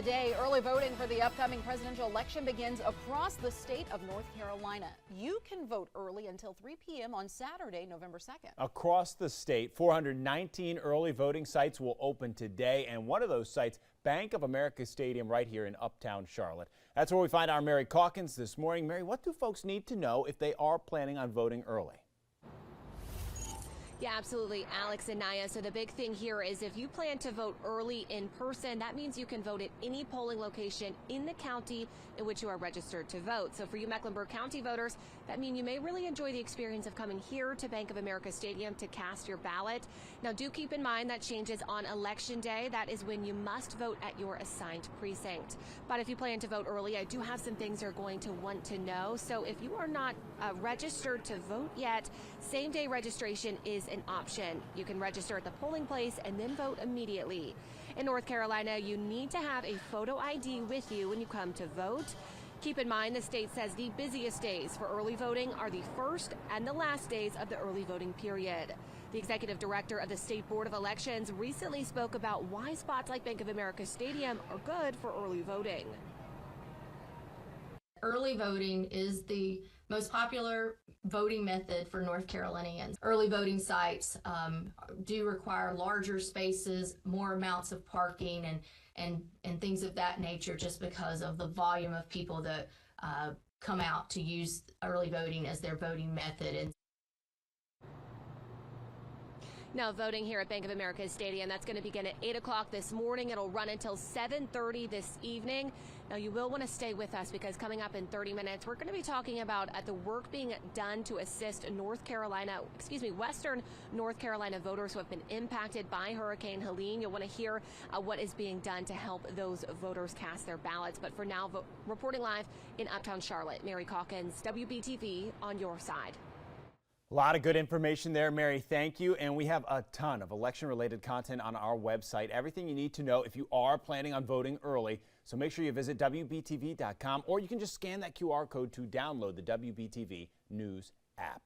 Today, early voting for the upcoming presidential election begins across the state of North Carolina. You can vote early until 3 p.m. on Saturday, November 2nd. Across the state, 419 early voting sites will open today, and one of those sites, Bank of America Stadium, right here in Uptown Charlotte. That's where we find our Mary Calkins this morning. Mary, what do folks need to know if they are planning on voting early? Yeah, absolutely, Alex and Naya. So the big thing here is if you plan to vote early in person, that means you can vote at any polling location in the county in which you are registered to vote. So for you Mecklenburg County voters, that means you may really enjoy the experience of coming here to Bank of America Stadium to cast your ballot. Now, do keep in mind that changes on Election Day. That is when you must vote at your assigned precinct. But if you plan to vote early, I do have some things you're going to want to know. So if you are not registered to vote yet, same-day registration is an option. You can register at the polling place and then vote immediately. In North Carolina, you need to have a photo ID with you when you come to vote. Keep in mind, the state says the busiest days for early voting are the first and the last days of the early voting period. The executive director of the State Board of Elections recently spoke about why spots like Bank of America Stadium are good for early voting. Early voting is the most popular voting method for North Carolinians. Early voting sites do require larger spaces, more amounts of parking, and things of that nature, just because of the volume of people that come out to use early voting as their voting method. And now, voting here at Bank of America Stadium, that's going to begin at 8 o'clock this morning. It'll run until 7:30 this evening. Now, you will want to stay with us because coming up in 30 minutes, we're going to be talking about the work being done to assist Western North Carolina voters who have been impacted by Hurricane Helene. You'll want to hear what is being done to help those voters cast their ballots. But for now, reporting live in Uptown Charlotte, Mary Calkins, WBTV on your side. A lot of good information there, Mary. Thank you. And we have a ton of election-related content on our website. Everything you need to know if you are planning on voting early. So make sure you visit WBTV.com, or you can just scan that QR code to download the WBTV News app.